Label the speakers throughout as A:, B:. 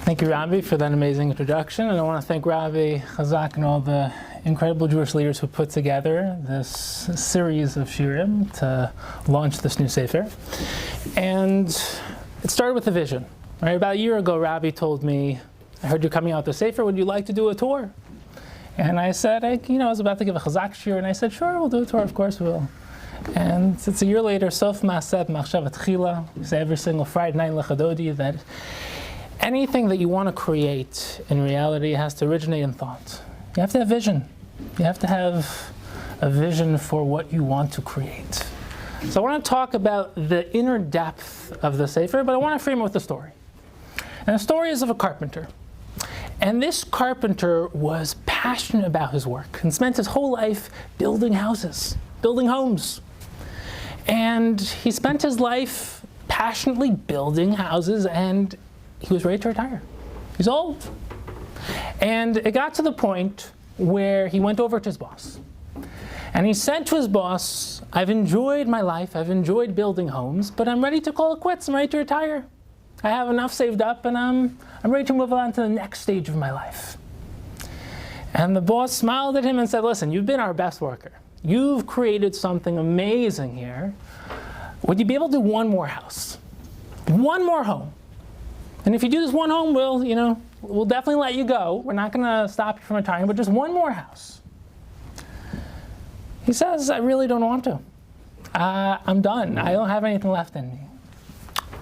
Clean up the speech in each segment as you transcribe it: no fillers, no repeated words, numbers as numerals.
A: Thank you, Rabbi, for that amazing introduction. And I want to thank Rabbi Chazak and all the incredible Jewish leaders who put together this series of shiurim to launch this new sefer. And it started with a vision. Right? About a year ago, Rabbi told me, I heard you're coming out with the sefer, would you like to do a tour? And I said, I was about to give a Chazak shiur, and I said, sure, we'll do a tour, of course we will. And it's a year later, Sof Ma'aseh Machshavat Tchila, we say every single Friday night in Lechadodi that anything that you want to create in reality has to originate in thought. You have to have vision. You have to have a vision for what you want to create. So I want to talk about the inner depth of the sefer, but I want to frame it with a story. And the story is of a carpenter. And this carpenter was passionate about his work and spent his whole life building houses, building homes. And he spent his life passionately building houses, and he was ready to retire. He's old. And it got to the point where he went over to his boss. And he said to his boss, I've enjoyed my life, I've enjoyed building homes, but I'm ready to call it quits, I'm ready to retire. I have enough saved up, and I'm ready to move on to the next stage of my life. And the boss smiled at him and said, listen, you've been our best worker. You've created something amazing here. Would you be able to do one more house? One more home? And if you do this one home, we'll definitely let you go. We're not going to stop you from retiring, but just one more house. He says, I really don't want to. I'm done. I don't have anything left in me.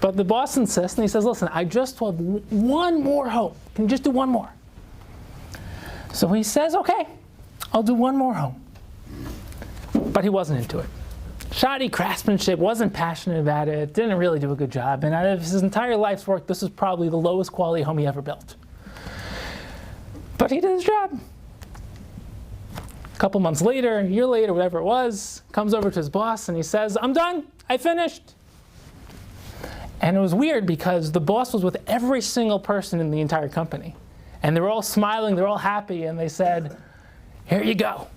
A: But the boss insists, and he says, listen, I just want one more home. Can you just do one more? So he says, okay, I'll do one more home. But he wasn't into it. Shoddy craftsmanship, wasn't passionate about it, didn't really do a good job. And out of his entire life's work, this is probably the lowest quality home he ever built. But he did his job. A couple months later, a year later, whatever it was, comes over to his boss and he says, I'm done, I finished. And it was weird because the boss was with every single person in the entire company. And they were all smiling, they were all happy, and they said, here you go.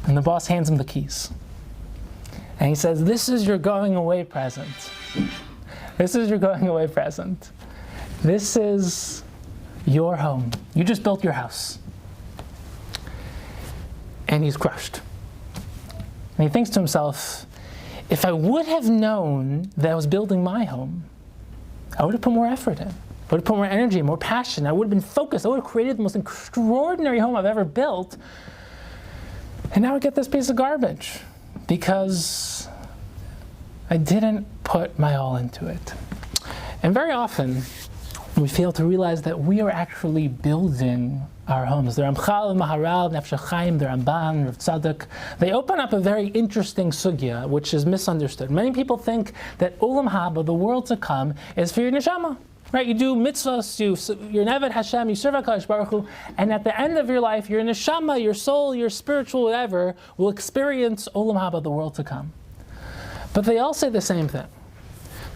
A: And the boss hands him the keys. And he says, this is your going away present. This is your going away present. This is your home. You just built your house. And he's crushed. And he thinks to himself, if I would have known that I was building my home, I would have put more effort in. I would have put more energy, more passion. I would have been focused. I would have created the most extraordinary home I've ever built. And now I get this piece of garbage because I didn't put my all into it. And very often, we fail to realize that we are actually building our homes. The Ramchal, the Maharal, Nefesh HaChaim, the Ramban, Rav Tzadok, they open up a very interesting sugya, which is misunderstood. Many people think that Olam Haba, the world to come, is for your neshama. Right? You do mitzvahs, you're Neved Hashem, you serve HaKadosh Baruch Hu, and at the end of your life, your neshama, your soul, your spiritual whatever, will experience Olam Haba, the world to come. But they all say the same thing.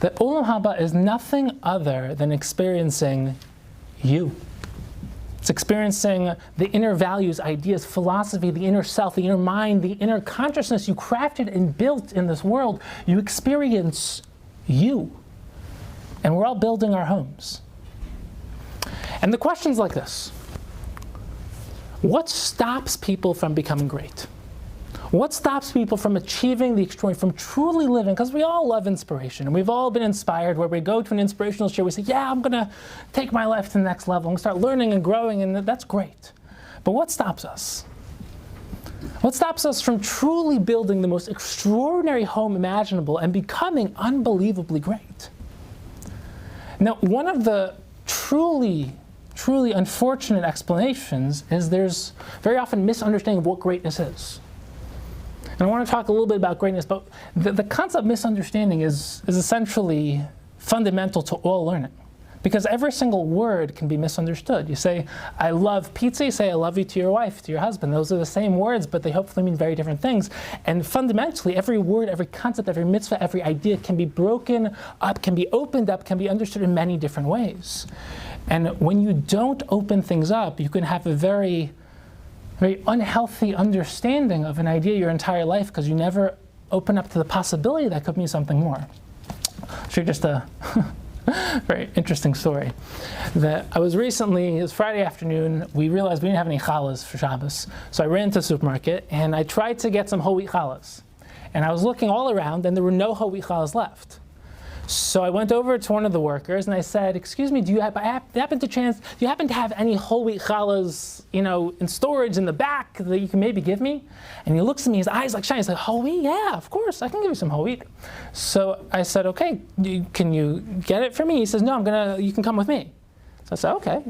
A: That Olam Haba is nothing other than experiencing you. It's experiencing the inner values, ideas, philosophy, the inner self, the inner mind, the inner consciousness you crafted and built in this world. You experience you. And we're all building our homes. And the question's like this. What stops people from becoming great? What stops people from achieving the extraordinary, from truly living? Because we all love inspiration, and we've all been inspired where we go to an inspirational shiur, we say, yeah, I'm going to take my life to the next level, I'm going to start learning and growing, and that's great. But what stops us? What stops us from truly building the most extraordinary home imaginable and becoming unbelievably great? Now, one of the truly unfortunate explanations is there's very often misunderstanding of what greatness is. And I want to talk a little bit about greatness, but the concept of misunderstanding is essentially fundamental to all learning. Because every single word can be misunderstood. You say, I love pizza, you say, I love you to your wife, to your husband. Those are the same words, but they hopefully mean very different things. And fundamentally, every word, every concept, every mitzvah, every idea can be broken up, can be opened up, can be understood in many different ways. And when you don't open things up, you can have a very unhealthy understanding of an idea your entire life because you never open up to the possibility that could mean something more. Sure, just a Very interesting story. That I was recently, it was Friday afternoon, we realized we didn't have any challahs for Shabbos. So I ran to the supermarket and I tried to get some whole wheat challahs. And I was looking all around and there were no whole wheat challahs left. So I went over to one of the workers and I said, "Excuse me, do you happen to have any whole wheat challahs, in storage in the back that you can maybe give me?" And he looks at me, his eyes like shine. He's like, "Whole wheat? Yeah, of course, I can give you some whole wheat." So I said, "Okay, can you get it for me?" He says, "No, you can come with me." So I said, "Okay,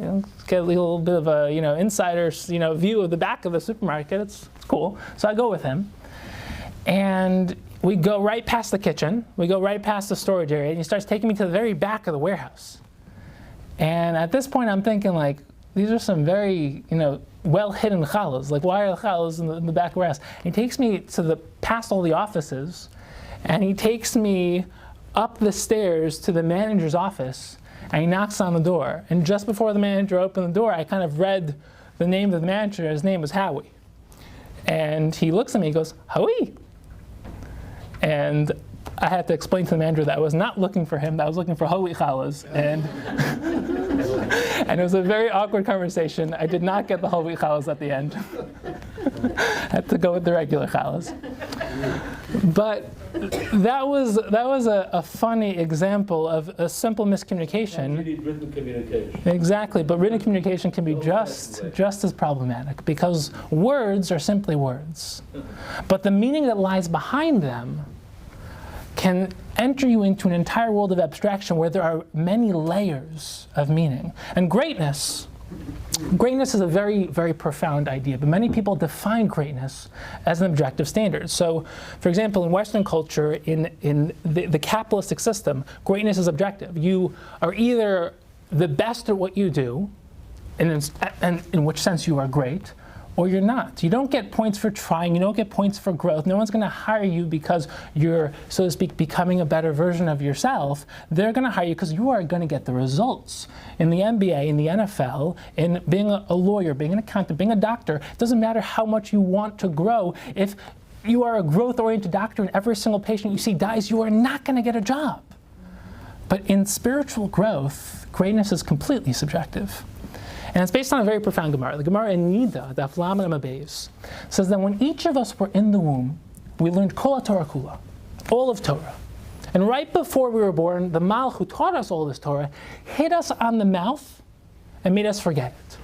A: get a little bit of a, insider's, view of the back of the supermarket. It's cool." So I go with him. And we go right past the kitchen, we go right past the storage area, and he starts taking me to the very back of the warehouse. And at this point I'm thinking, like, these are some very, well-hidden challahs. Like, why are the challahs in the back of the warehouse? And he takes me past all the offices, and he takes me up the stairs to the manager's office, and he knocks on the door. And just before the manager opened the door, I kind of read the name of the manager. His name was Howie. And he looks at me, he goes, "Howie?" And I had to explain to the manager that I was not looking for him, that I was looking for whole wheat challahs. And it was a very awkward conversation. I did not get the whole wheat challahs at the end. I had to go with the regular challahs. But that was a funny example of a simple miscommunication.
B: You need written communication.
A: Exactly, but written communication can be just as problematic because words are simply words. But the meaning that lies behind them can enter you into an entire world of abstraction where there are many layers of meaning. And greatness is a very, very profound idea, but many people define greatness as an objective standard. So, for example, in Western culture, in the capitalistic system, greatness is objective. You are either the best at what you do, and in which sense you are great, or you're not. You don't get points for trying, you don't get points for growth. No one's going to hire you because you're, so to speak, becoming a better version of yourself. They're going to hire you because you are going to get the results. In the NBA, in the NFL, in being a lawyer, being an accountant, being a doctor, it doesn't matter how much you want to grow. If you are a growth-oriented doctor and every single patient you see dies, you are not going to get a job. But in spiritual growth, greatness is completely subjective. And it's based on a very profound Gemara. The Gemara in Nida, the Aflam and Amabeis, says that when each of us were in the womb, we learned Kol HaTorah Kula, all of Torah. And right before we were born, the Malach who taught us all this Torah hit us on the mouth and made us forget it.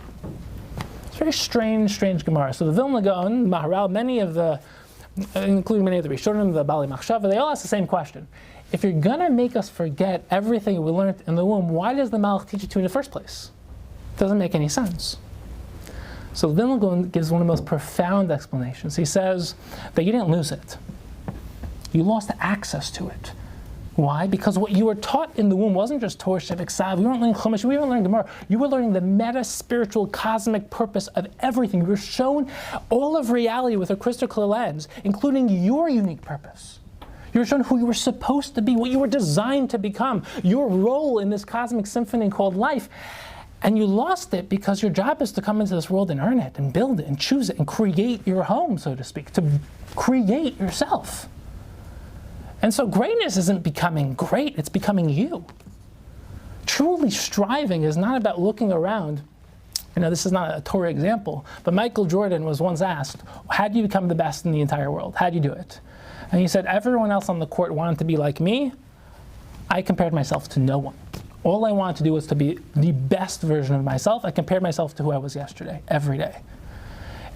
A: It's a very strange Gemara. So the Vilna Gaon, Maharal, many of the, including many of the Rishonim, the Bali Machshava, they all ask the same question. If you're going to make us forget everything we learned in the womb, why does the Malach teach it to in the first place? Doesn't make any sense. So Vilna Gaon gives one of the most profound explanations. He says that you didn't lose it. You lost access to it. Why? Because what you were taught in the womb wasn't just Torah, Shevik, Sav. You weren't learning Chumash, you weren't learning Gemara. You were learning the meta-spiritual cosmic purpose of everything. You were shown all of reality with a crystal clear lens, including your unique purpose. You were shown who you were supposed to be, what you were designed to become, your role in this cosmic symphony called life. And you lost it because your job is to come into this world and earn it, and build it, and choose it, and create your home, so to speak, to create yourself. And so greatness isn't becoming great, it's becoming you. Truly striving is not about looking around. This is not a Torah example, but Michael Jordan was once asked, how do you become the best in the entire world? How do you do it? And he said, everyone else on the court wanted to be like me. I compared myself to no one. All I wanted to do was to be the best version of myself. I compared myself to who I was yesterday, every day.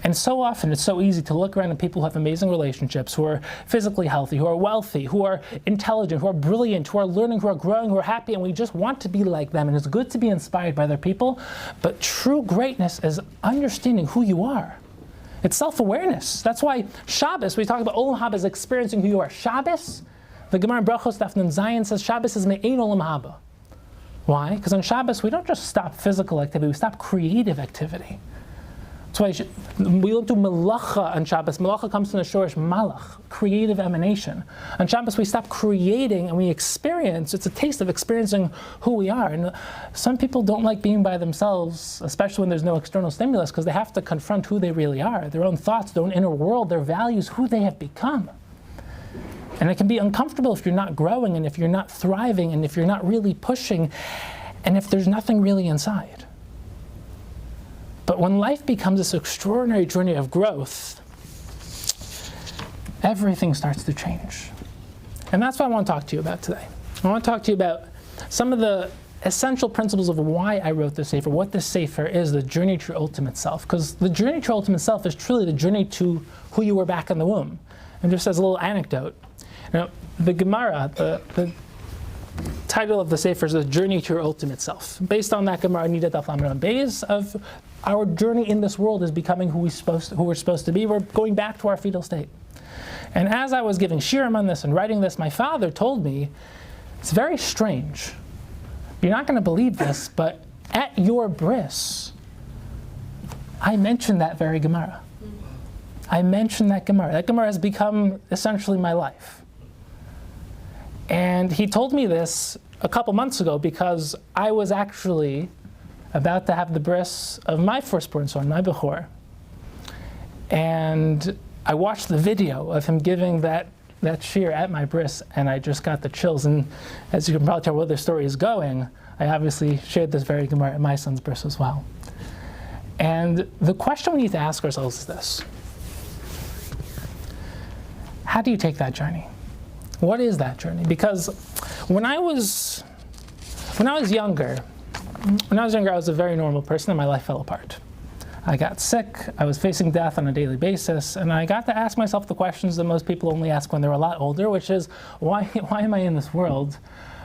A: And so often it's so easy to look around at people who have amazing relationships, who are physically healthy, who are wealthy, who are intelligent, who are brilliant, who are learning, who are growing, who are happy, and we just want to be like them. And it's good to be inspired by other people, but true greatness is understanding who you are. It's self-awareness. That's why Shabbos, we talk about Olam Haba as experiencing who you are. Shabbos, the Gemara in Brachos Daf Nun Zayin says Shabbos is Me'ein Olam Haba. Why? Because on Shabbos, we don't just stop physical activity, we stop creative activity. That's why we don't do melacha on Shabbos. Melacha comes from the shorish malach, creative emanation. On Shabbos, we stop creating and we experience. It's a taste of experiencing who we are. And some people don't like being by themselves, especially when there's no external stimulus, because they have to confront who they really are, their own thoughts, their own inner world, their values, who they have become. And it can be uncomfortable if you're not growing, and if you're not thriving, and if you're not really pushing, and if there's nothing really inside. But when life becomes this extraordinary journey of growth, everything starts to change. And that's what I want to talk to you about today. I want to talk to you about some of the essential principles of why I wrote this Sefer, what this Sefer is, the journey to your ultimate self. Because the journey to your ultimate self is truly the journey to who you were back in the womb. And just as a little anecdote, the Gemara, the title of the Sefer is the journey to your ultimate self. Based on that Gemara, Nida Daf Lamed Beis, of our journey in this world is becoming who we're supposed to be. We're going back to our fetal state. And as I was giving shiurim on this and writing this, my father told me, it's very strange. You're not going to believe this, but at your bris, I mentioned that very Gemara. I mentioned that Gemara. That Gemara has become essentially my life. And he told me this a couple months ago because I was actually about to have the bris of my firstborn son, my Bechor. And I watched the video of him giving that shiur at my bris, and I just got the chills. And as you can probably tell where the story is going, I obviously shared this very Gemara at my son's bris as well. And the question we need to ask ourselves is this: how do you take that journey? What is that journey? Because when I was younger, I was a very normal person, and my life fell apart. I got sick, I was facing death on a daily basis, and I got to ask myself the questions that most people only ask when they're a lot older, which is, why am I in this world?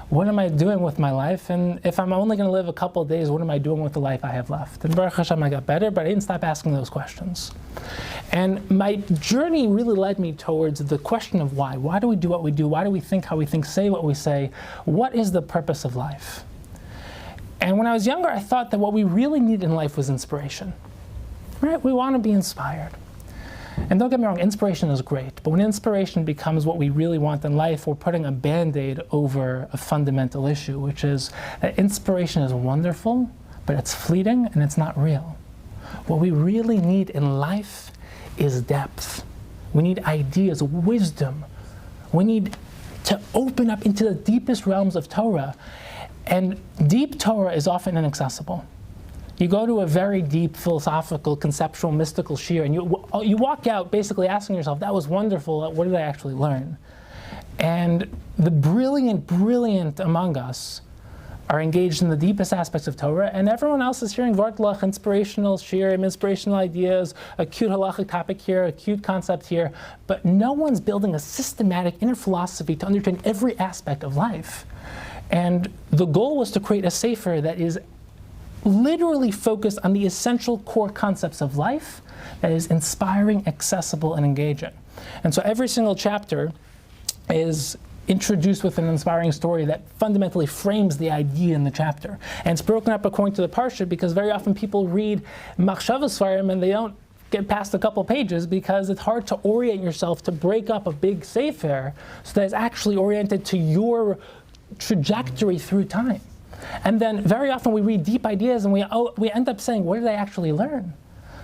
A: What am I doing with my life? And if I'm only going to live a couple of days, what am I doing with the life I have left? And Baruch Hashem, I got better, but I didn't stop asking those questions. And my journey really led me towards the question of why. Why do we do what we do? Why do we think how we think, say what we say? What is the purpose of life? And when I was younger, I thought that what we really needed in life was inspiration. Right? We want to be inspired. And don't get me wrong, inspiration is great, but when inspiration becomes what we really want in life, we're putting a Band-Aid over a fundamental issue, which is that inspiration is wonderful, but it's fleeting and it's not real. What we really need in life is depth. We need ideas, wisdom. We need to open up into the deepest realms of Torah. And deep Torah is often inaccessible. You go to a very deep, philosophical, conceptual, mystical shiur, and you walk out basically asking yourself, that was wonderful, what did I actually learn? And the brilliant among us are engaged in the deepest aspects of Torah, and everyone else is hearing Vartlach, inspirational shiurim, inspirational ideas, a cute halachic topic here, a cute concept here, but no one's building a systematic inner philosophy to understand every aspect of life. And the goal was to create a sefer that is literally focused on the essential core concepts of life, that is inspiring, accessible, and engaging. And so every single chapter is introduced with an inspiring story that fundamentally frames the idea in the chapter. And it's broken up according to the parsha, because very often people read Machshavas Sfarim and they don't get past a couple pages because it's hard to orient yourself to break up a big sefer so that it's actually oriented to your trajectory through time. And then very often we read deep ideas and we end up saying, what did I actually learn?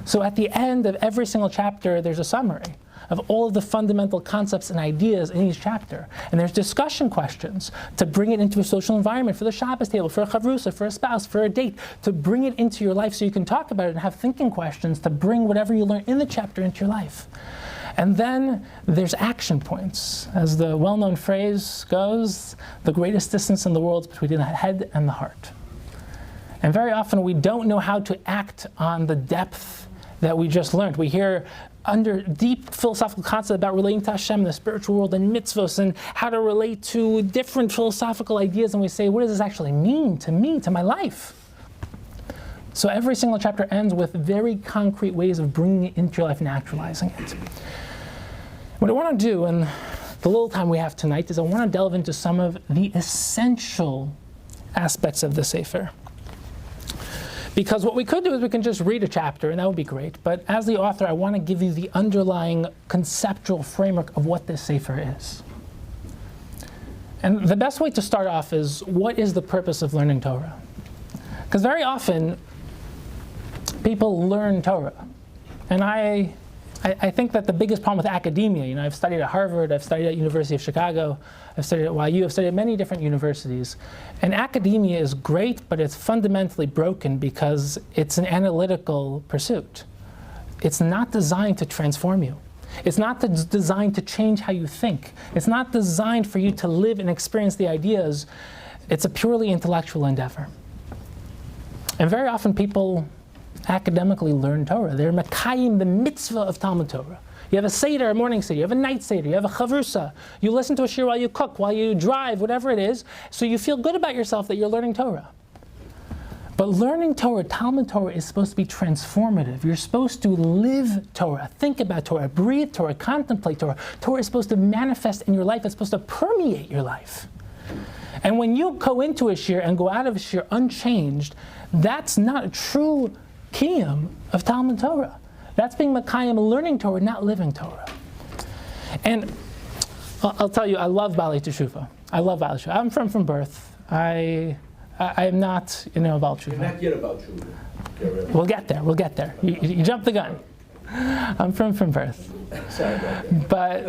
A: So at the end of every single chapter, there's a summary of all of the fundamental concepts and ideas in each chapter. And there's discussion questions to bring it into a social environment, for the Shabbos table, for a chavrusa, for a spouse, for a date, to bring it into your life so you can talk about it and have thinking questions to bring whatever you learn in the chapter into your life. And then there's action points. As the well-known phrase goes, the greatest distance in the world is between the head and the heart. And very often we don't know how to act on the depth that we just learned. We hear under deep philosophical concepts about relating to Hashem, the spiritual world, and mitzvos, and how to relate to different philosophical ideas, and we say, what does this actually mean to me, to my life? So every single chapter ends with very concrete ways of bringing it into your life and actualizing it. What I want to do in the little time we have tonight is I want to delve into some of the essential aspects of the Sefer. Because what we could do is we can just read a chapter, and that would be great. But as the author, I want to give you the underlying conceptual framework of what this Sefer is. And the best way to start off is, what is the purpose of learning Torah? Because very often, people learn Torah. And I I think that the biggest problem with academia, I've studied at Harvard, I've studied at University of Chicago, I've studied at YU, I've studied at many different universities. And academia is great, but it's fundamentally broken because it's an analytical pursuit. It's not designed to transform you. It's not designed to change how you think. It's not designed for you to live and experience the ideas. It's a purely intellectual endeavor. And very often people academically learn Torah. They're mekayim the mitzvah of Talmud Torah. You have a seder, a morning seder, you have a night seder, you have a chavrusa, you listen to a shiur while you cook, while you drive, whatever it is, so you feel good about yourself that you're learning Torah. But learning Torah, Talmud Torah, is supposed to be transformative. You're supposed to live Torah, think about Torah, breathe Torah, contemplate Torah. Torah is supposed to manifest in your life. It's supposed to permeate your life. And when you go into a shiur and go out of a shiur unchanged, that's not a true kiyum of Talmud Torah. That's being mekayim, learning Torah, not living Torah. And I'll tell you, I love Baalei Teshuvah. I love Baalei Teshuvah. I'm from birth. I am not, about Teshuvah.
B: You're not yet about Teshuvah.
A: We'll get there. We'll get there. You jumped the gun. I'm from birth.
B: Sorry about that.
A: But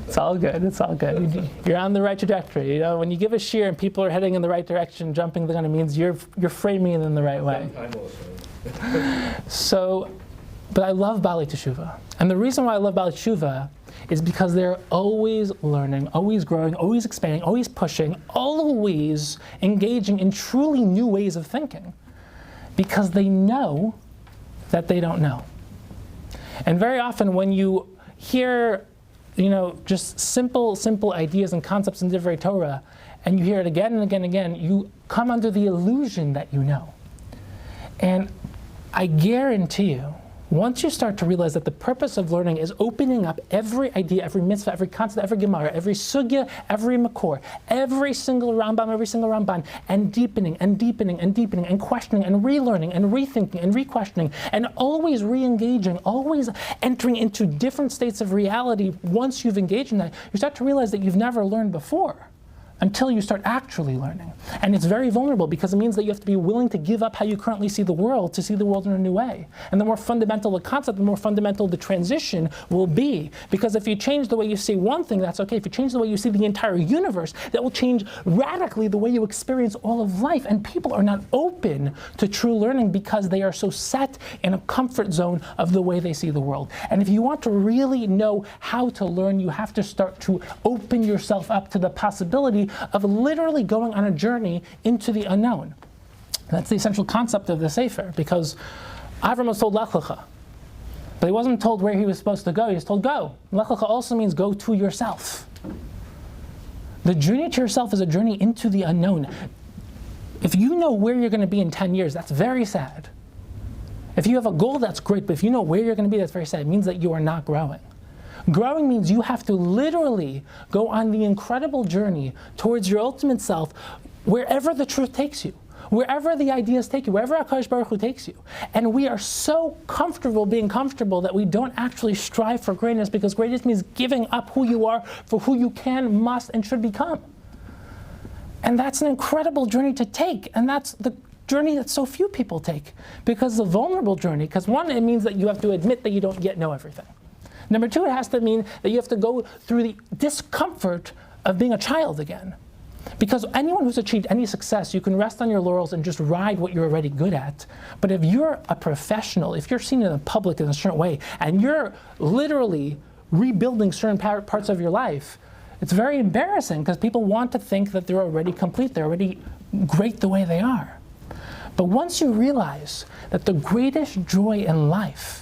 A: it's all good. It's all good. You're on the right trajectory. When you give a shiur and people are heading in the right direction, jumping the gun, it means you're framing it in the right way. So, but I love Baalei Teshuvah. And the reason why I love Baalei Teshuvah is because they're always learning, always growing, always expanding, always pushing, always engaging in truly new ways of thinking. Because they know that they don't know. And very often when you hear, just simple ideas and concepts in Divrei Torah, and you hear it again and again and again, you come under the illusion that you know. And I guarantee you, once you start to realize that the purpose of learning is opening up every idea, every mitzvah, every concept, every gemara, every sugya, every makor, every single Rambam, every single Ramban, and deepening and deepening and deepening and questioning and relearning and rethinking and re-questioning and always re-engaging, always entering into different states of reality. Once you've engaged in that, you start to realize that you've never learned before until you start actually learning. And it's very vulnerable because it means that you have to be willing to give up how you currently see the world to see the world in a new way. And the more fundamental the concept, the more fundamental the transition will be. Because if you change the way you see one thing, that's okay. If you change the way you see the entire universe, that will change radically the way you experience all of life. And people are not open to true learning because they are so set in a comfort zone of the way they see the world. And if you want to really know how to learn, you have to start to open yourself up to the possibility of literally going on a journey into the unknown. That's the essential concept of the Sefer, because Avram was told Lech Lecha, but he wasn't told where he was supposed to go. He was told go. Lech Lecha also means go to yourself. The journey to yourself is a journey into the unknown. If you know where you're going to be in 10 years, that's very sad. If you have a goal, that's great, but if you know where you're going to be, that's very sad. It means that you are not growing. Growing means you have to literally go on the incredible journey towards your ultimate self, wherever the truth takes you, wherever the ideas take you, wherever HaKadosh Baruch Hu takes you. And we are so comfortable being comfortable that we don't actually strive for greatness, because greatness means giving up who you are for who you can, must, and should become. And that's an incredible journey to take, and that's the journey that so few people take, because the vulnerable journey, because one, it means that you have to admit that you don't yet know everything. Number two, it has to mean that you have to go through the discomfort of being a child again. Because anyone who's achieved any success, you can rest on your laurels and just ride what you're already good at. But if you're a professional, if you're seen in the public in a certain way, and you're literally rebuilding certain parts of your life, it's very embarrassing, because people want to think that they're already complete, they're already great the way they are. But once you realize that the greatest joy in life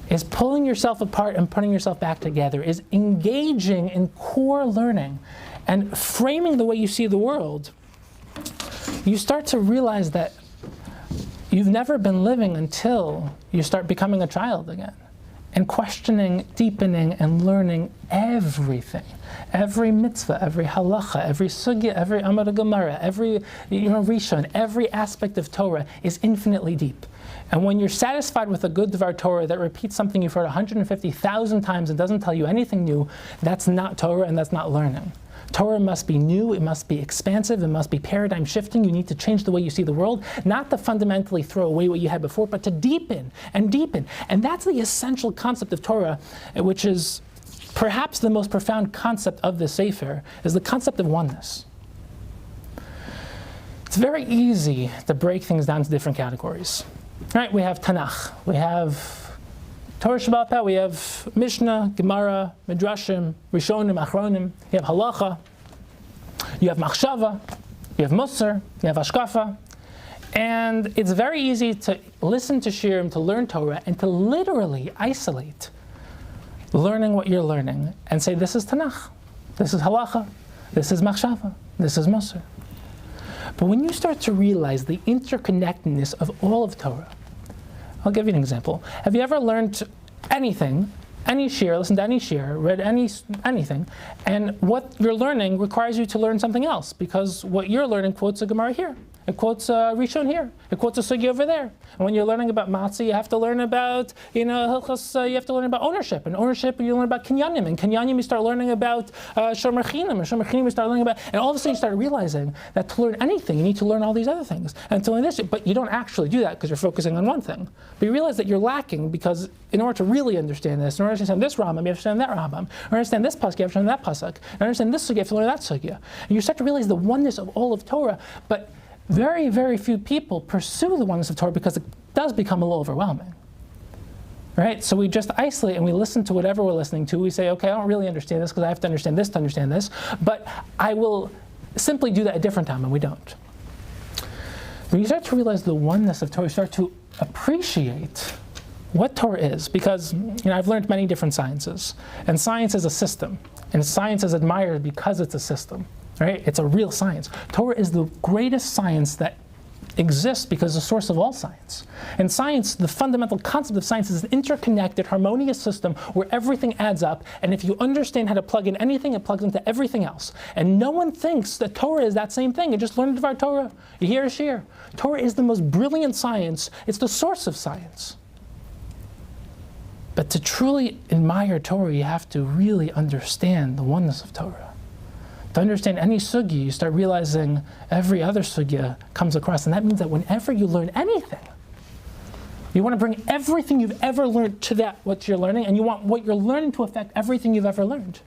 A: is pulling yourself apart and putting yourself back together, is engaging in core learning and framing the way you see the world, you start to realize that you've never been living until you start becoming a child again and questioning, deepening, and learning everything. Every mitzvah, every halacha, every sugya, every amar gemara, every rishon, every aspect of Torah is infinitely deep. And when you're satisfied with a good Dvar Torah that repeats something you've heard 150,000 times and doesn't tell you anything new, that's not Torah and that's not learning. Torah must be new, it must be expansive, it must be paradigm shifting. You need to change the way you see the world, not to fundamentally throw away what you had before, but to deepen and deepen. And that's the essential concept of Torah, which is perhaps the most profound concept of the Sefer, is the concept of oneness. It's very easy to break things down to different categories. Right? We have Tanakh, we have Torah Shabbat Peh, we have Mishnah, Gemara, Midrashim, Rishonim, Achronim, you have Halacha, you have Machshava, you have Musar, you have Ashkafa, and it's very easy to listen to Shiurim, to learn Torah, and to literally isolate learning what you're learning and say, this is Tanakh, this is Halacha, this is Machshava, this is Musar. But when you start to realize the interconnectedness of all of Torah, I'll give you an example. Have you ever learned anything, any shiur, listened to any shiur, read anything, and what you're learning requires you to learn something else, because what you're learning quotes a Gemara here, it quotes a Rishon here, it quotes a sugi over there. And when you're learning about matzah, you have to learn about, hilchos, you have to learn about ownership. And ownership, you learn about kinyanim. And kinyanim, you start learning about shomer chinim. And shomer chinim, you start learning about, and all of a sudden you start realizing that to learn anything, you need to learn all these other things. And to learn this, but you don't actually do that because you're focusing on one thing. But you realize that you're lacking, because in order to really understand this, in order to understand this Rambam, you have to understand that Rambam. In order to understand this pasuk, you have to understand that pasuk. In order to understand this sugya, you have to learn that sugya. And you start to realize the oneness of all of Torah, but very, very few people pursue the oneness of Torah because it does become a little overwhelming. Right? So we just isolate and we listen to whatever we're listening to. We say, okay, I don't really understand this because I have to understand this, but I will simply do that at a different time, and we don't. When you start to realize the oneness of Torah, you start to appreciate what Torah is, because I've learned many different sciences, and science is a system, and science is admired because it's a system. Right? It's a real science. Torah is the greatest science that exists because it's the source of all science. And science, the fundamental concept of science, is an interconnected, harmonious system where everything adds up, and if you understand how to plug in anything, it plugs into everything else. And no one thinks that Torah is that same thing. You just learn Dvar Torah. You hear a shiur. Torah is the most brilliant science. It's the source of science. But to truly admire Torah, you have to really understand the oneness of Torah. To understand any sugya, you start realizing every other sugya comes across, and that means that whenever you learn anything, you want to bring everything you've ever learned to that what you're learning, and you want what you're learning to affect everything you've ever learned.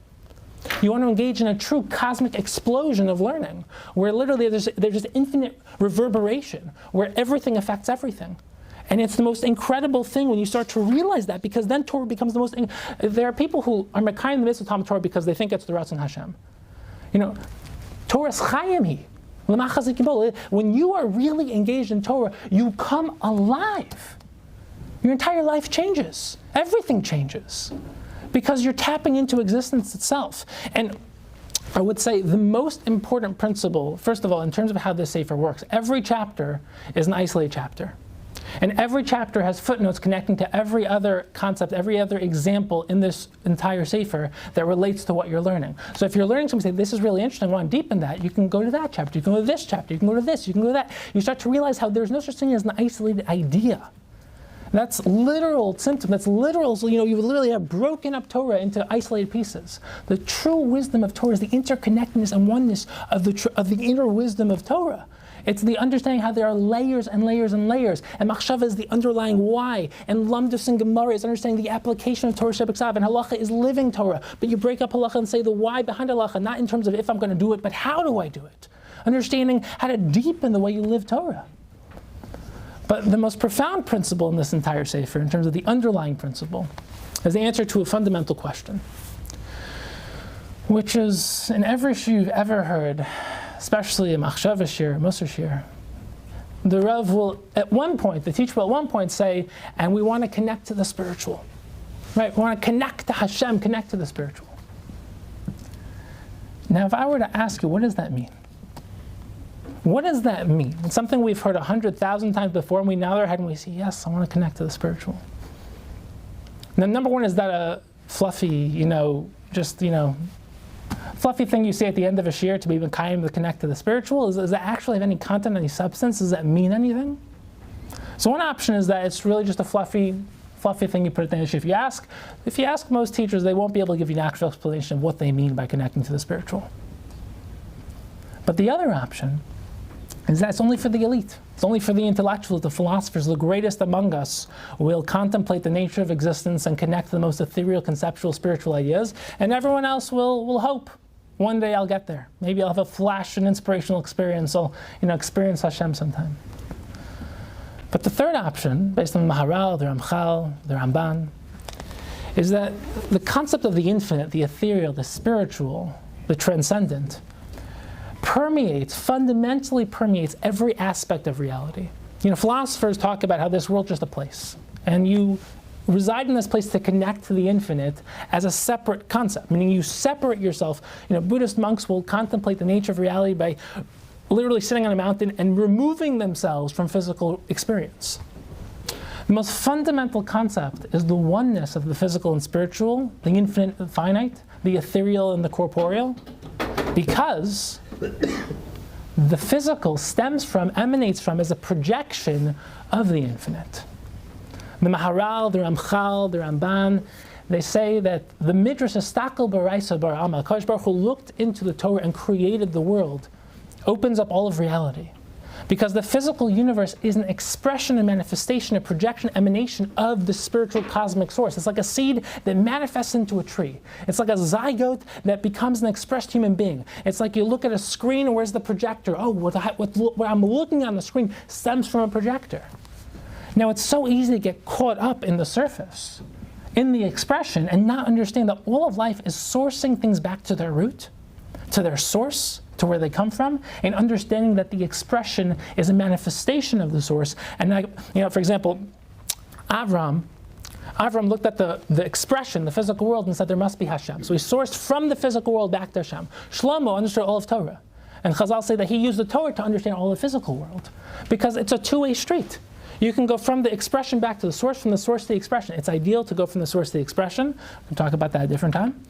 A: You want to engage in a true cosmic explosion of learning, where literally there's just infinite reverberation, where everything affects everything. And it's the most incredible thing when you start to realize that, because then Torah becomes the most. There are people who are mekayim in the midst of Talmud Torah because they think it's the Ratzon Hashem. Torah's chayim hi. When you are really engaged in Torah, you come alive. Your entire life changes. Everything changes. Because you're tapping into existence itself. And I would say the most important principle, first of all, in terms of how this Sefer works, every chapter is an isolated chapter. And every chapter has footnotes connecting to every other concept, every other example in this entire Sefer that relates to what you're learning. So if you're learning something, say, this is really interesting, I want to deepen that, you can go to that chapter, you can go to this chapter, you can go to this, you can go to that. You start to realize how there's no such thing as an isolated idea. That's literal symptom, that's literal, so you literally have broken up Torah into isolated pieces. The true wisdom of Torah is the interconnectedness and oneness of the inner wisdom of Torah. It's the understanding how there are layers and layers and layers. And machshava is the underlying why. And lamdus and gemara is understanding the application of Torah Shebeksav. And halacha is living Torah. But you break up halacha and say the why behind halacha, not in terms of if I'm going to do it, but how do I do it? Understanding how to deepen the way you live Torah. But the most profound principle in this entire Sefer, in terms of the underlying principle, is the answer to a fundamental question, which is, in every shiur you've ever heard, especially a machshava shiur, musar shiur, the Rav will, at one point, the teacher will at one point say, and we want to connect to the spiritual. Right? We want to connect to Hashem, connect to the spiritual. Now, if I were to ask you, what does that mean? What does that mean? It's something we've heard 100,000 times before, and we nod our head and we say, yes, I want to connect to the spiritual. Now, number one, is that a fluffy, fluffy thing you say at the end of a shiur to be mekayim to connect to the spiritual? Does that actually have any content, any substance? Does that mean anything? So one option is that it's really just a fluffy thing you put at the end of the shiur. If you ask most teachers, they won't be able to give you an actual explanation of what they mean by connecting to the spiritual. But the other option is that it's only for the elite. It's only for the intellectuals, the philosophers, the greatest among us will contemplate the nature of existence and connect to the most ethereal, conceptual, spiritual ideas, and everyone else will hope. One day I'll get there. Maybe I'll have a flash, an inspirational experience. I'll experience Hashem sometime. But the third option, based on the Maharal, the Ramchal, the Ramban, is that the concept of the infinite, the ethereal, the spiritual, the transcendent, fundamentally permeates every aspect of reality. Philosophers talk about how this world's just a place, and you reside in this place to connect to the infinite as a separate concept, meaning you separate yourself. Buddhist monks will contemplate the nature of reality by literally sitting on a mountain and removing themselves from physical experience. The most fundamental concept is the oneness of the physical and spiritual, the infinite and finite, the ethereal and the corporeal, because the physical emanates from, is a projection of the infinite. The Maharal, the Ramchal, the Ramban, they say that the Midrash Estakel Baraisa Bar Ama, Kadosh Baruch Hu looked into the Torah and created the world, opens up all of reality. Because the physical universe is an expression, a manifestation, a projection, emanation of the spiritual cosmic source. It's like a seed that manifests into a tree. It's like a zygote that becomes an expressed human being. It's like you look at a screen, and where's the projector? Oh, what I'm looking on the screen stems from a projector. Now, it's so easy to get caught up in the surface, in the expression, and not understand that all of life is sourcing things back to their root, to their source, to where they come from, and understanding that the expression is a manifestation of the source. And for example, Avram looked at the expression, the physical world, and said there must be Hashem. So he sourced from the physical world back to Hashem. Shlomo understood all of Torah. And Chazal say that he used the Torah to understand all the physical world, because it's a two-way street. You can go from the expression back to the source, from the source to the expression. It's ideal to go from the source to the expression. We can talk about that at a different time.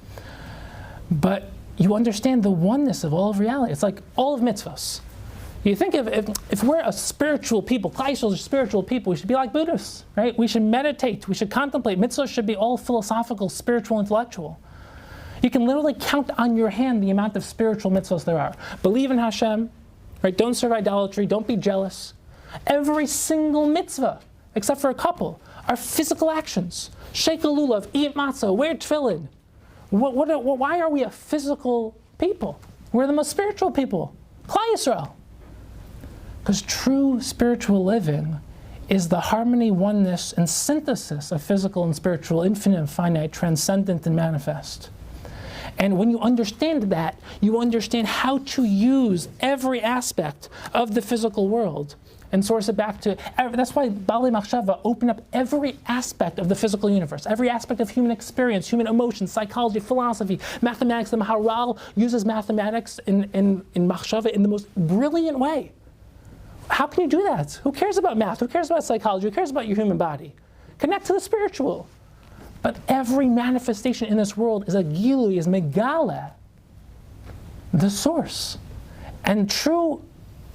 A: But you understand the oneness of all of reality. It's like all of mitzvahs. You think if we're a spiritual people, Klal Yisrael are spiritual people, we should be like Buddhists, right? We should meditate, we should contemplate. Mitzvahs should be all philosophical, spiritual, intellectual. You can literally count on your hand the amount of spiritual mitzvahs there are. Believe in Hashem, right? Don't serve idolatry, don't be jealous. Every single mitzvah, except for a couple, are physical actions. Shake a lulav, eat matzah, wear tefillin. Why are we a physical people? We're the most spiritual people. Klal Yisrael. Because true spiritual living is the harmony, oneness, and synthesis of physical and spiritual, infinite and finite, transcendent and manifest. And when you understand that, you understand how to use every aspect of the physical world and source it back to. That's why Bali Machshava opened up every aspect of the physical universe, every aspect of human experience, human emotions, psychology, philosophy, mathematics. The Maharal uses mathematics in Machshava in the most brilliant way. How can you do that? Who cares about math? Who cares about psychology? Who cares about your human body? Connect to the spiritual. But every manifestation in this world is a gilui, is megala, the sourse. And true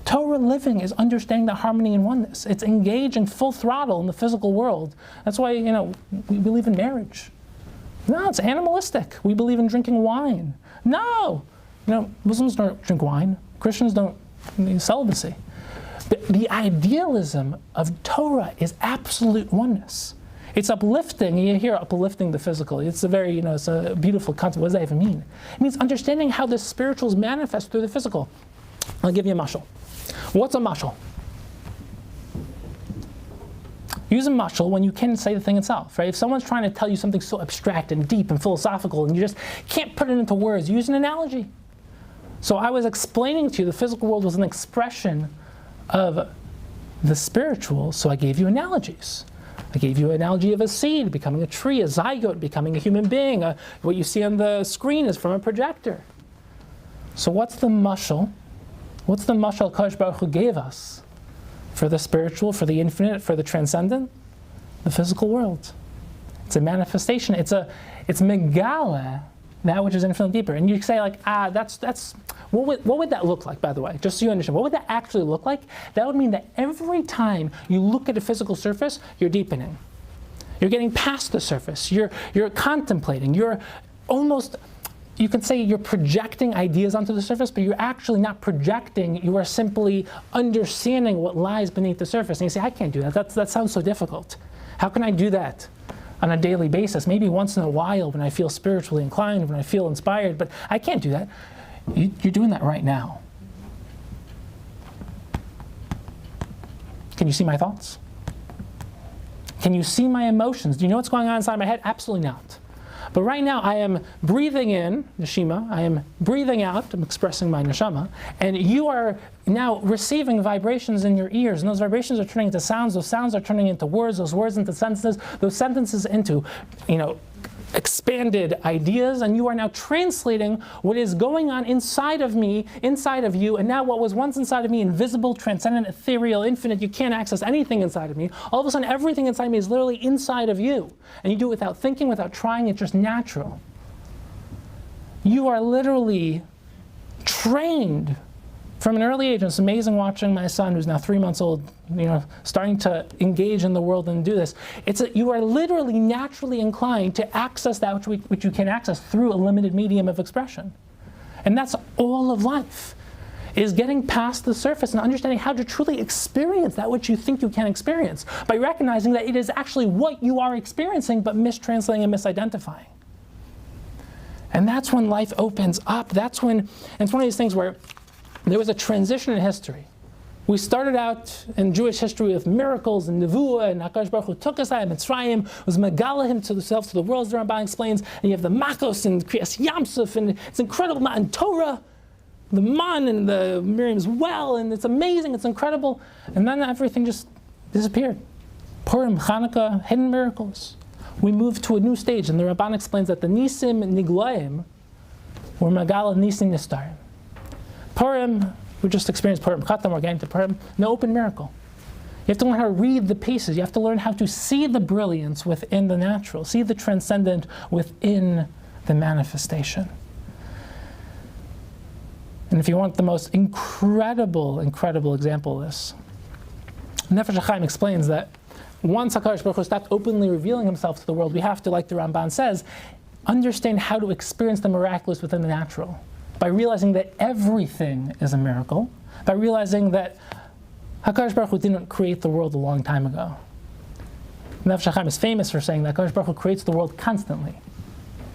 A: Torah living is understanding the harmony and oneness. It's engaging full throttle in the physical world. That's why, we believe in marriage. No, it's animalistic. We believe in drinking wine. No! Muslims don't drink wine. Christians don't need celibacy. The idealism of Torah is absolute oneness. It's uplifting. You hear uplifting the physical. It's a very, it's a beautiful concept. What does that even mean? It means understanding how the spirituals manifest through the physical. I'll give you a mashal. What's a mashal? Use a mashal when you can say the thing itself, right? If someone's trying to tell you something so abstract and deep and philosophical and you just can't put it into words, use an analogy. So I was explaining to you the physical world was an expression of the spiritual, so I gave you analogies. I gave you an analogy of a seed becoming a tree, a zygote becoming a human being. What you see on the screen is from a projector. So what's the mashal? What's the mashal Kadosh Baruch Hu gave us for the spiritual, for the infinite, for the transcendent? The physical world. It's a manifestation. It's megala, that which is infinitely deeper. And you say that's what would that look like, by the way? Just so you understand, what would that actually look like? That would mean that every time you look at a physical surface, you're deepening. You're getting past the surface. You're contemplating. You're almost you can say you're projecting ideas onto the surface, but you're actually not projecting. You are simply understanding what lies beneath the surface. And you say, I can't do that. That sounds so difficult. How can I do that on a daily basis? Maybe once in a while when I feel spiritually inclined, when I feel inspired, but I can't do that. You're doing that right now. Can you see my thoughts? Can you see my emotions? Do you know what's going on inside my head? Absolutely not. But right now, I am breathing in, neshima, I am breathing out, I'm expressing my neshama, and you are now receiving vibrations in your ears, and those vibrations are turning into sounds, those sounds are turning into words, those words into sentences, those sentences into, expanded ideas, and you are now translating what is going on inside of me, inside of you, and now what was once inside of me, invisible, transcendent, ethereal, infinite, you can't access anything inside of me. All of a sudden, everything inside me is literally inside of you. And you do it without thinking, without trying, it's just natural. You are literally trained from an early age. And it's amazing watching my son, who's now 3 months old, starting to engage in the world and do this. You are literally naturally inclined to access that which you can access through a limited medium of expression. And that's all of life, is getting past the surface and understanding how to truly experience that which you think you can experience, by recognizing that it is actually what you are experiencing, but mistranslating and misidentifying. And that's when life opens up. That's when, and it's one of these things where there was a transition in history. We started out in Jewish history with miracles and nevuah, and HaKadosh Baruch Hu took us out of Mitzrayim, was megala him to the world, as the Ramban explains, and you have the Makos and Kriyas Yamsuf, and it's incredible, and Torah, the man and the Miriam's well, and it's amazing, it's incredible, and then everything just disappeared. Purim, Hanukkah, hidden miracles. We moved to a new stage, and the Ramban explains that the Nisim Niglaim were megala Nisim Nistarim. Purim, we just experienced Purim Khatam, we're getting to Purim, no open miracle. You have to learn how to read the pieces. You have to learn how to see the brilliance within the natural, see the transcendent within the manifestation. And if you want the most incredible example of this, Nefesh HaChaim explains that once HaKadosh Baruch Hu stopped openly revealing himself to the world, we have to, like the Ramban says, understand how to experience the miraculous within the natural, by realizing that everything is a miracle, by realizing that HaKadosh Baruch Hu didn't create the world a long time ago. Nefesh HaChaim is famous for saying that HaKadosh Baruch Hu creates the world constantly.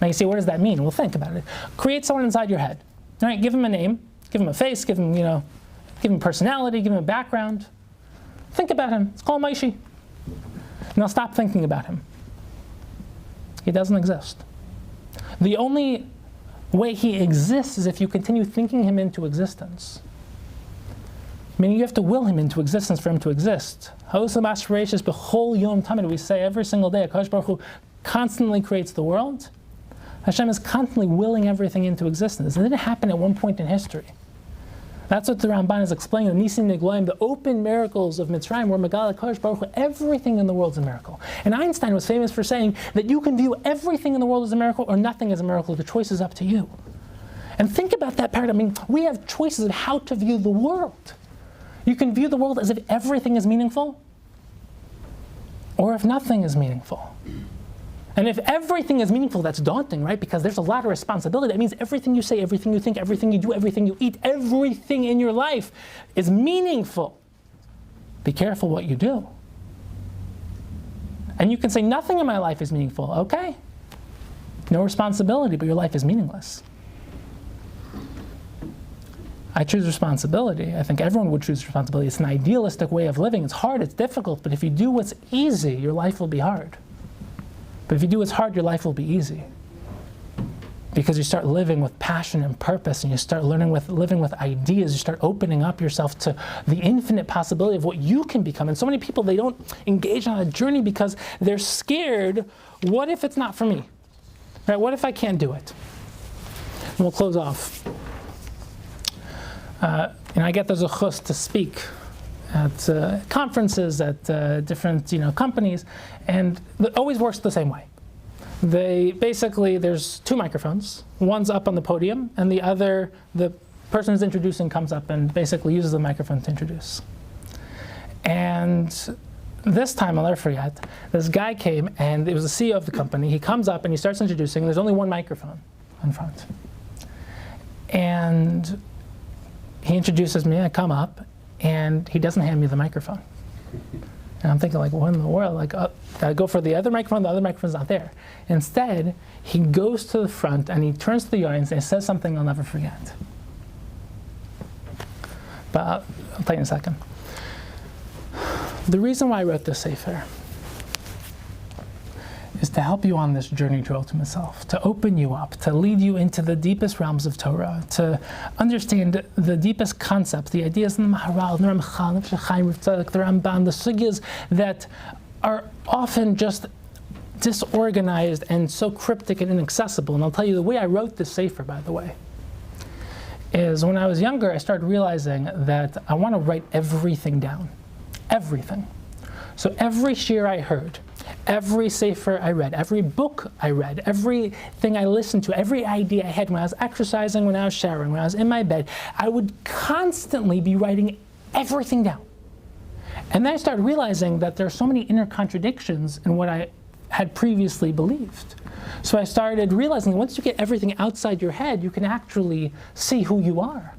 A: Now you say, what does that mean? Well, think about it. Create someone inside your head. All right, give him a name, give him a face, give him personality, give him a background. Think about him. Let's call him Maishi. Now stop thinking about him. He doesn't exist. The only way he exists is if you continue thinking him into existence. Meaning you have to will him into existence for him to exist. We say every single day, HaKadosh Baruch Hu constantly creates the world. Hashem is constantly willing everything into existence. It didn't happen at one point in history. That's what the Ramban is explaining. The Nisim Niglaim, the open miracles of Mitzrayim, where Megal HaKadosh Baruch Hu, everything in the world is a miracle. And Einstein was famous for saying that you can view everything in the world as a miracle or nothing as a miracle. The choice is up to you. And think about that paradigm. I mean, we have choices of how to view the world. You can view the world as if everything is meaningful, or if nothing is meaningful. And if everything is meaningful, that's daunting, right? Because there's a lot of responsibility. That means everything you say, everything you think, everything you do, everything you eat, everything in your life is meaningful. Be careful what you do. And you can say, nothing in my life is meaningful. Okay. No responsibility, but your life is meaningless. I choose responsibility. I think everyone would choose responsibility. It's an idealistic way of living. It's hard, it's difficult, but if you do what's easy, your life will be hard. But if you do what's hard, your life will be easy. Because you start living with passion and purpose, and you start living with ideas. You start opening up yourself to the infinite possibility of what you can become. And so many people, they don't engage on a journey because they're scared. What if it's not for me? Right? What if I can't do it? And we'll close off. And I get the zechus to speak at conferences, at different companies, and it always works the same way. There's two microphones. One's up on the podium, and the other, the person who's introducing comes up and basically uses the microphone to introduce. And this time, I'll never forget, this guy came, and it was the CEO of the company. He comes up and he starts introducing. There's only one microphone in front. And he introduces me, I come up, and he doesn't hand me the microphone. And I'm thinking, like, what in the world? Like, I go for the other microphone, the other microphone's not there. Instead, he goes to the front and he turns to the audience and he says something I'll never forget. But I'll tell you in a second. The reason why I wrote this sefer is to help you on this journey to ultimate self, to open you up, to lead you into the deepest realms of Torah, to understand the deepest concepts, the ideas in the Maharal, the Ramchal, the Ramban, the sugyas that are often just disorganized and so cryptic and inaccessible. And I'll tell you, the way I wrote this sefer, by the way, is when I was younger, I started realizing that I want to write everything down. Everything. So every shiur I heard, every sefer I read, every book I read, everything I listened to, every idea I had when I was exercising, when I was showering, when I was in my bed, I would constantly be writing everything down. And then I started realizing that there are so many inner contradictions in what I had previously believed. So I started realizing once you get everything outside your head, you can actually see who you are.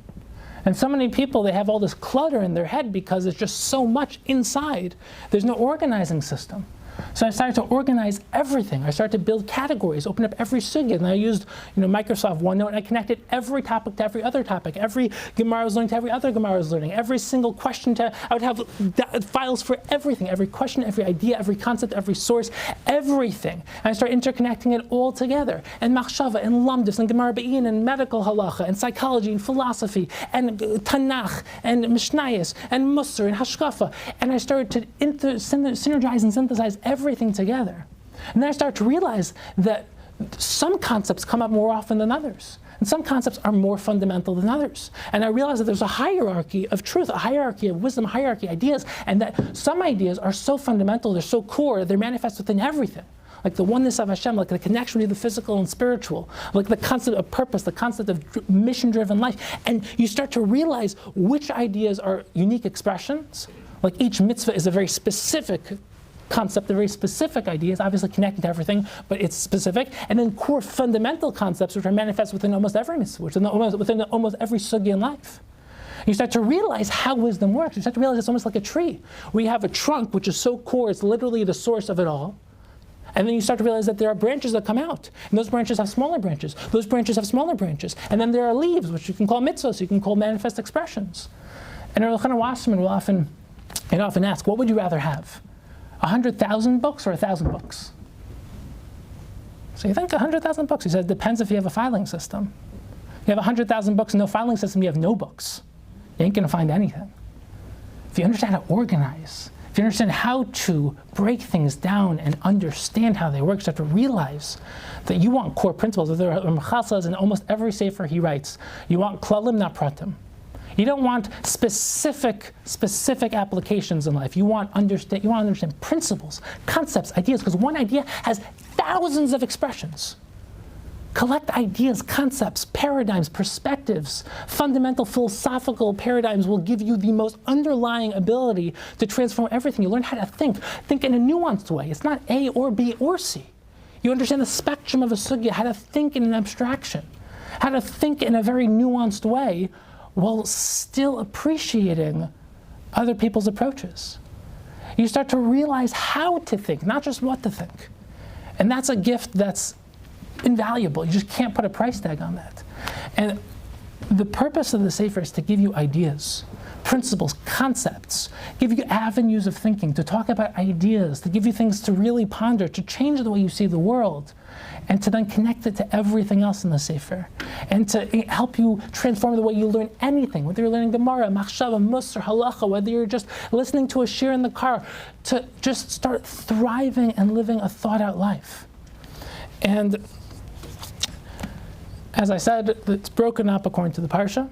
A: And so many people, they have all this clutter in their head because there's just so much inside. There's no organizing system. So I started to organize everything. I started to build categories, open up every sugya, and I used Microsoft OneNote, and I connected every topic to every other topic. Every Gemara I was learning to every other Gemara I was learning. Every single question I would have files for everything, every question, every idea, every concept, every source, everything. And I started interconnecting it all together. And machshava, and lamdus, and Gemara Be'in, and medical halacha, and psychology, and philosophy, and Tanakh, and Mishnayos, and Musar, and Hashkafa. And I started to synergize and synthesize everything together. And then I started to realize that some concepts come up more often than others. And some concepts are more fundamental than others. And I realized that there's a hierarchy of truth, a hierarchy of wisdom, a hierarchy of ideas, and that some ideas are so fundamental, they're so core, they're manifest within everything. Like the oneness of Hashem, like the connection between the physical and spiritual, like the concept of purpose, the concept of mission-driven life. And you start to realize which ideas are unique expressions. Like each mitzvah is a very specific concept, a very specific idea. It's obviously connected to everything, but it's specific. And then core fundamental concepts which are manifest within almost every mitzvah, within almost every sugya in life. You start to realize how wisdom works. You start to realize it's almost like a tree. We have a trunk which is so core, it's literally the source of it all. And then you start to realize that there are branches that come out. And those branches have smaller branches. Those branches have smaller branches. And then there are leaves, which you can call mitzvahs, you can call manifest expressions. And Rav Chanan Wasserman will often ask, what would you rather have? 100,000 books or 1,000 books? So you think 100,000 books. He said, it depends if you have a filing system. You have 100,000 books and no filing system, you have no books. You ain't going to find anything. If you understand how to organize, if you understand how to break things down and understand how they work, you have to realize that you want core principles. There are Ramchal says in almost every sefer he writes, you want klalim, not pratim. You don't want specific applications in life. You want to understand principles, concepts, ideas, because one idea has thousands of expressions. Collect ideas, concepts, paradigms, perspectives, fundamental philosophical paradigms will give you the most underlying ability to transform everything. You learn how to think in a nuanced way. It's not A or B or C. You understand the spectrum of a sugya, how to think in an abstraction, how to think in a very nuanced way, while still appreciating other people's approaches. You start to realize how to think, not just what to think. And that's a gift that's invaluable. You just can't put a price tag on that. And the purpose of the sefer is to give you ideas, principles, concepts, give you avenues of thinking, to talk about ideas, to give you things to really ponder, to change the way you see the world, and to then connect it to everything else in the sefer, and to help you transform the way you learn anything, whether you're learning Gemara, Machshava, Musar, Halacha, whether you're just listening to a shiur in the car, to just start thriving and living a thought-out life. And as I said, it's broken up according to the parsha.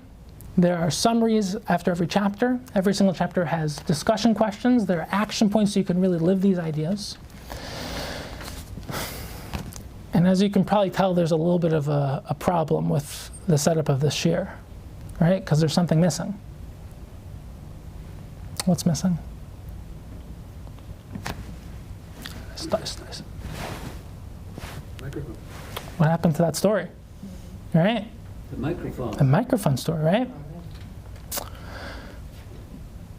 A: There are summaries after every chapter. Every single chapter has discussion questions. There are action points so you can really live these ideas. And as you can probably tell, there's a little bit of a problem with the setup of this shiur, right? Because there's something missing. What's missing?
B: Microphone.
A: What happened to that story? Right?
B: The microphone.
A: The microphone story, right?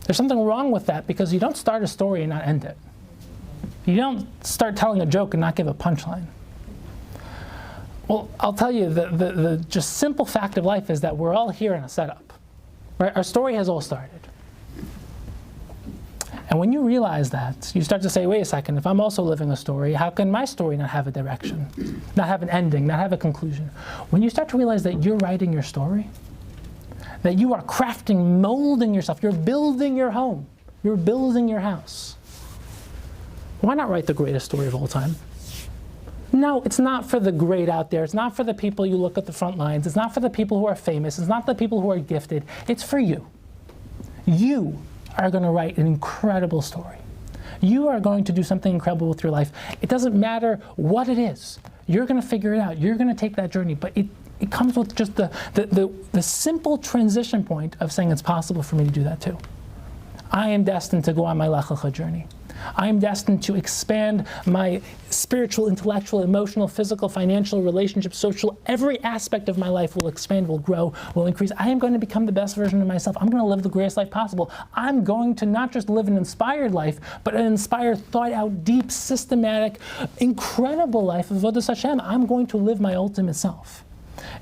A: There's something wrong with that because you don't start a story and not end it. You don't start telling a joke and not give a punchline. Well, I'll tell you, the just simple fact of life is that we're all here in a setup. Right? Our story has all started. And when you realize that, you start to say, wait a second, if I'm also living a story, how can my story not have a direction, not have an ending, not have a conclusion? When you start to realize that you're writing your story, that you are crafting, molding yourself, you're building your home, you're building your house, why not write the greatest story of all time? No, it's not for the great out there. It's not for the people you look at the front lines. It's not for the people who are famous. It's not the people who are gifted. It's for you. You are going to write an incredible story. You are going to do something incredible with your life. It doesn't matter what it is. You're going to figure it out. You're going to take that journey. But it comes with just the simple transition point of saying it's possible for me to do that too. I am destined to go on my Lech Lecha journey. I am destined to expand my spiritual, intellectual, emotional, physical, financial, relationship, social, every aspect of my life will expand, will grow, will increase. I am going to become the best version of myself. I'm going to live the greatest life possible. I'm going to not just live an inspired life, but an inspired, thought out, deep, systematic, incredible life of Avodas Hashem. I'm going to live my ultimate self.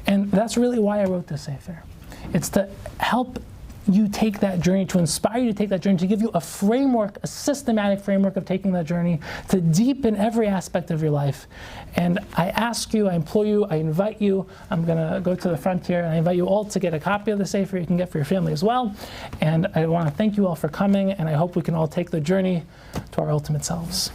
A: And that's really why I wrote this Sefer. It's to help you take that journey, to inspire you to take that journey, to give you a framework, a systematic framework of taking that journey, to deepen every aspect of your life. And I ask you, I implore you, I invite you, I'm going to go to the front here, and I invite you all to get a copy of the Sefer you can get for your family as well. And I want to thank you all for coming, and I hope we can all take the journey to our ultimate selves.